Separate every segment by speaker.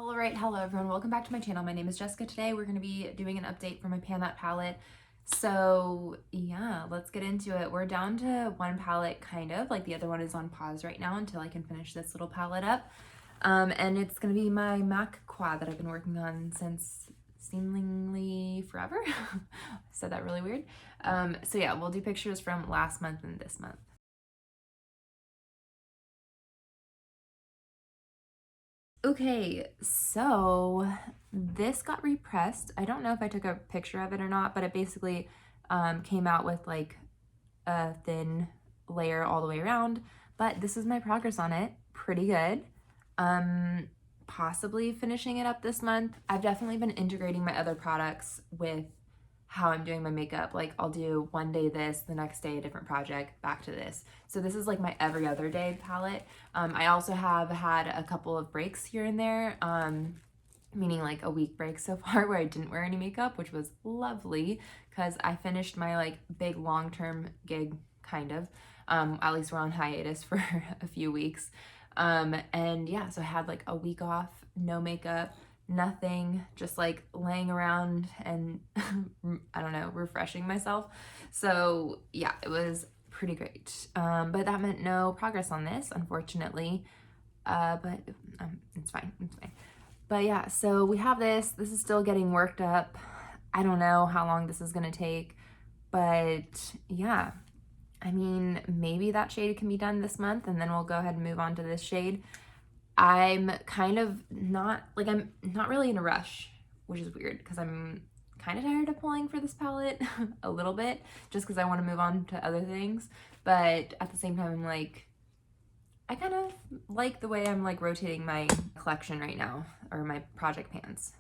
Speaker 1: All right, hello everyone. Welcome back to my channel. My name is Jessica. Today we're going to be doing an update for my Pan That palette. So yeah, let's get into it. We're down to one palette, kind of, like the other one is on pause right now until I can finish this little palette up. And it's going to be my MAC quad that I've been working on since seemingly forever. I said that really weird. So yeah, we'll do pictures from last month and this month. Okay, so this got repressed. I don't know if I took a picture of it or not, but it basically came out with like a thin layer all the way around. But this is my progress on it. Pretty good. Possibly finishing it up this month. I've definitely been integrating my other products with how I'm doing my makeup. Like I'll do one day this, the next day a different project, back to this. So this is like my every other day palette. I also have had a couple of breaks here and there, meaning like a week break so far where I didn't wear any makeup, which was lovely because I finished my like big long-term gig kind of. At least we're on hiatus for a few weeks. And yeah, so I had like a week off, no makeup, nothing, just like laying around and I don't know, refreshing myself. So yeah, it was pretty great. But that meant no progress on this, unfortunately. But it's fine, it's fine. But yeah, so we have this is still getting worked up. I don't know how long this is gonna take, but yeah, I mean, maybe that shade can be done this month and then we'll go ahead and move on to this shade. I'm kind of not, like, I'm not really in a rush, which is weird because I'm kind of tired of pulling for this palette a little bit just because I want to move on to other things. But at the same time, I'm like, I kind of like the way I'm like rotating my collection right now, or my project pans.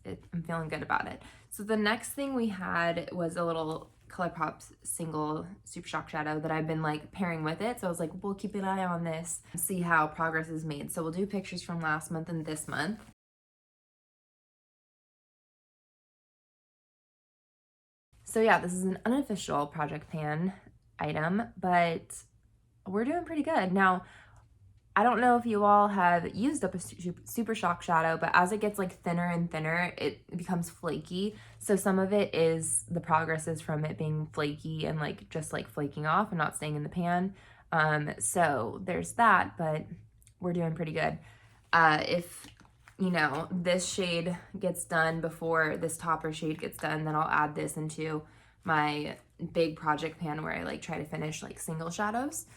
Speaker 1: I'm feeling good about it. So the next thing we had was a little ColourPop single Super Shock shadow that I've been like pairing with it. So I was like, we'll keep an eye on this, see how progress is made. So we'll do pictures from last month and this month. So yeah, this is an unofficial project pan item, but we're doing pretty good. Now, I don't know if you all have used up a Super Shock shadow, but as it gets like thinner and thinner, it becomes flaky. So some of it is the progress is from it being flaky and like just like flaking off and not staying in the pan. So there's that, but we're doing pretty good. If you know, this shade gets done before this topper shade gets done, then I'll add this into my big project pan where I like try to finish like single shadows.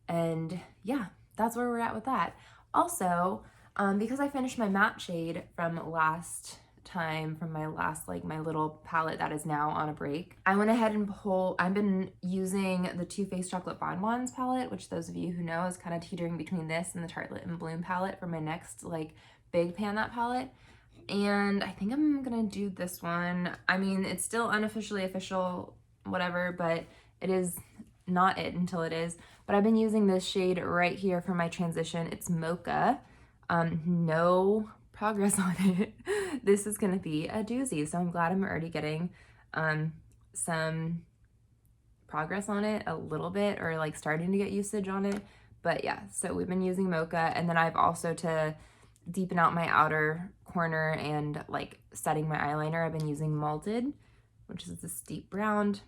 Speaker 1: And yeah, that's where we're at with that. Also, because I finished my matte shade from last time, from my last, like my little palette that is now on a break, I went ahead and I've been using the Too Faced Chocolate Bonbons palette, which those of you who know is kind of teetering between this and the Tartelette and Bloom palette for my next like big Pan That palette. And I think I'm gonna do this one. I mean, it's still unofficially official, whatever, but it is not it until it is. But I've been using this shade right here for my transition. It's Mocha. No progress on it. This is gonna be a doozy. So I'm glad I'm already getting some progress on it a little bit, or like starting to get usage on it. But yeah, so we've been using Mocha, and then I've also, to deepen out my outer corner and like setting my eyeliner, I've been using Malted, which is this deep brown.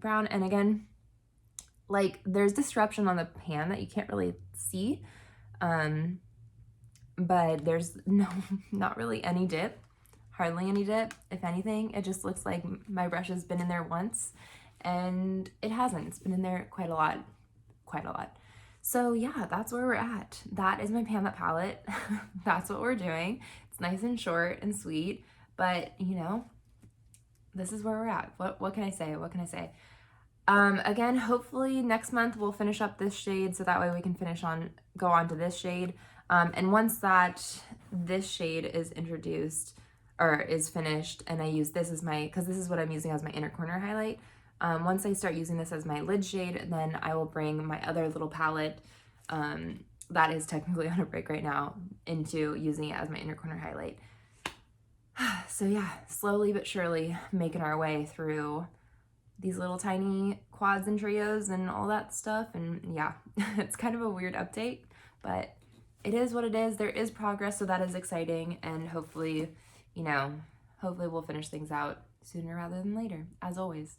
Speaker 1: And again, like there's disruption on the pan that you can't really see, but there's not really any dip, hardly any dip. If anything, it just looks like my brush has been in there once, and it hasn't. It's been in there quite a lot. So yeah, that's where we're at. That is my Pan That palette. That's what we're doing. It's nice and short and sweet, but you know, this is where we're at. What can I say? What can I say? Again, hopefully next month we'll finish up this shade so that way we can go on to this shade. And once this shade is introduced or is finished, and I use this as because this is what I'm using as my inner corner highlight. Once I start using this as my lid shade, then I will bring my other little palette that is technically on a break right now into using it as my inner corner highlight. So yeah, slowly but surely making our way through these little tiny quads and trios and all that stuff. And yeah, it's kind of a weird update, but it is what it is. There is progress, so that is exciting, and hopefully, you know, hopefully we'll finish things out sooner rather than later, as always.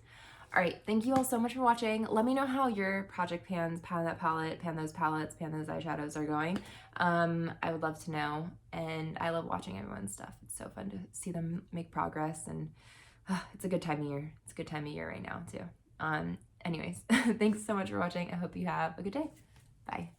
Speaker 1: All right, thank you all so much for watching. Let me know how your project pans, pan that palette, pan those palettes, pan those eyeshadows are going. I would love to know, and I love watching everyone's stuff. It's so fun to see them make progress, and it's a good time of year. It's a good time of year right now, too. Anyways, thanks so much for watching. I hope you have a good day. Bye.